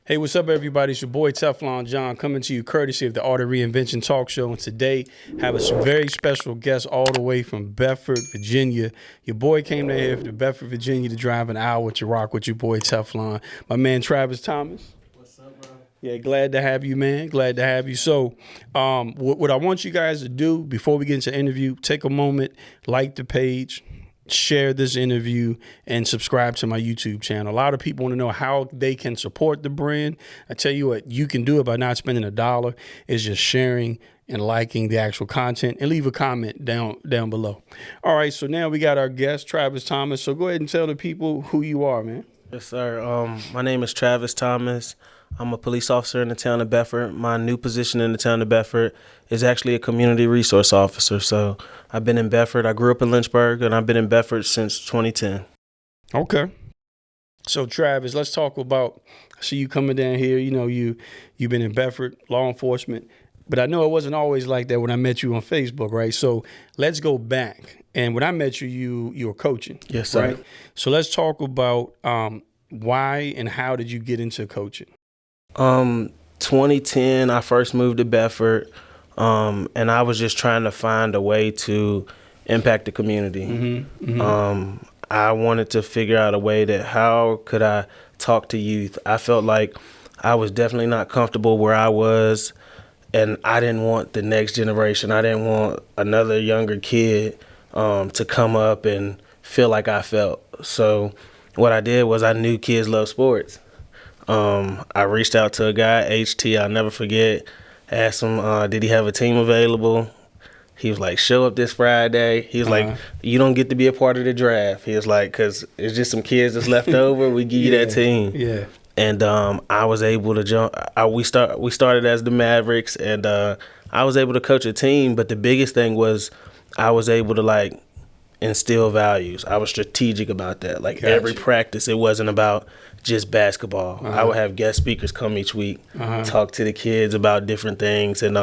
Hey, what's up, everybody? It's your boy TeflonJohn coming to you courtesy of the Art of Reinvention Talk Show. And today, have a very special guest all the way from Bedford, Virginia. Your boy came down here to Bedford, Virginia to drive an hour to rock with your boy Teflon. My man, Travis Thomas. What's up, bro? Yeah, glad to have you, man. Glad to have you. So what I want you guys to do before we get into the interview, take a moment, like the page, share this interview, and subscribe to my YouTube channel. A lot of people want to know how they can support the brand. I tell you what, you can do it by not spending $1. It's just sharing and liking the actual content, and leave a comment down below. All right, so now we got our guest, Travis Thomas. So go ahead and tell the people who you are, man. Yes, sir. My name is Travis Thomas. I'm a police officer in the town of Bedford. My new position in the town of Bedford is actually a community resource officer. So I've been in Bedford. I grew up in Lynchburg, and I've been in Bedford since 2010. Okay. So Travis, let's talk about, I see you coming down here. You know, you've been in Bedford, law enforcement, but I know it wasn't always like that when I met you on Facebook, right? So let's go back. And when I met you, you were coaching. Yes, sir. Right? So let's talk about why and how did you get into coaching? 2010, I first moved to Bedford, and I was just trying to find a way to impact the community. I wanted to figure out a way that how could I talk to youth. I felt like I was definitely not comfortable where I was, and I didn't want the next generation. I didn't want another younger kid to come up and feel like I felt. So what I did was I knew kids love sports. I reached out to a guy, HT, I'll never forget, asked him, did he have a team available? He was like, show up this Friday. He was like, you don't get to be a part of the draft. He was like, because it's just some kids that's left over. We give you that team. Yeah. And I was able to jump. We started as the Mavericks, and I was able to coach a team. But the biggest thing was I was able to, like, instill values. I was strategic about that. Like, every practice, it wasn't about just basketball. I would have guest speakers come each week, talk to the kids about different things, and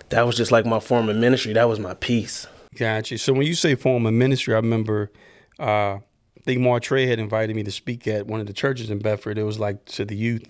that was just like my form of ministry. That was my piece. Gotcha. So when you say form of ministry, I remember I think Martre had invited me to speak at one of the churches in Bedford. It was like to the youth.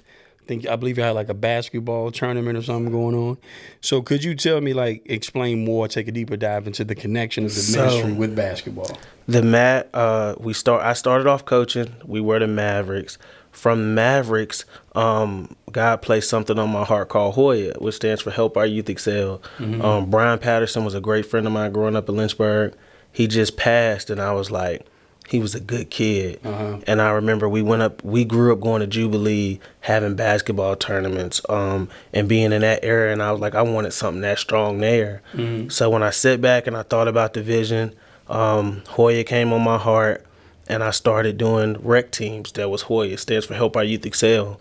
I believe you had like a basketball tournament or something going on. So could you tell me, like, explain more, take a deeper dive into the connection of the ministry with basketball? I started off coaching. We were the Mavericks. From Mavericks, God placed something on my heart called Hoya, which stands for Help Our Youth Excel. Brian Patterson was a great friend of mine growing up in Lynchburg. He just passed, and I was like, he was a good kid. And I remember we grew up going to Jubilee, having basketball tournaments, and being in that area, and I was like, I wanted something that strong there. So when I sat back and I thought about the vision, Hoya came on my heart, and I started doing rec teams. That was Hoya. It stands for Help Our Youth Excel.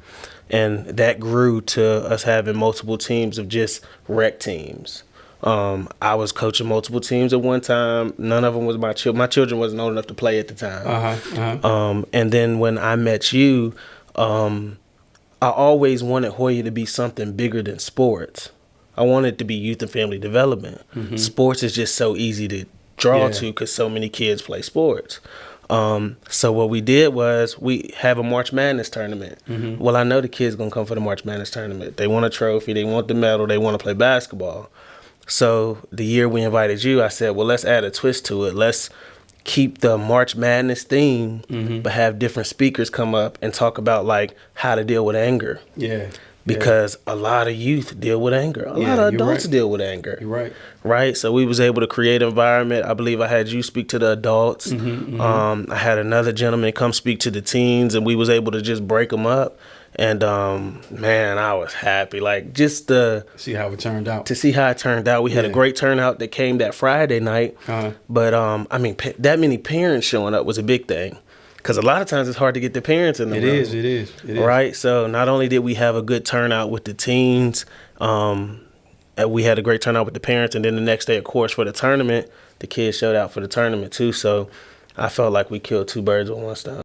And that grew to us having multiple teams of just rec teams. I was coaching multiple teams at one time. None of them was my children. My children wasn't old enough to play at the time. And then when I met you, I always wanted Hoya to be something bigger than sports. I wanted it to be youth and family development. Sports is just so easy to draw to because so many kids play sports. So what we did was we have a March Madness tournament. Well, I know the kids gonna come for the March Madness tournament. They want a trophy, they want the medal, they want to play basketball. So the year we invited you, I said, well, let's add a twist to it. Let's keep the March Madness theme, but have different speakers come up and talk about, like, how to deal with anger. Because a lot of youth deal with anger. A lot of adults deal with anger. You're Right? So we was able to create an environment. I believe I had you speak to the adults. I had another gentleman come speak to the teens, and we was able to just break them up. And, man, I was happy. Like, just to see how it turned out. We had a great turnout that came that Friday night. But, I mean, that many parents showing up was a big thing. Because a lot of times it's hard to get the parents in the room. It is. Right? So not only did we have a good turnout with the teens, we had a great turnout with the parents. And then the next day, of course, for the tournament, the kids showed out for the tournament too. So I felt like we killed two birds with one stone.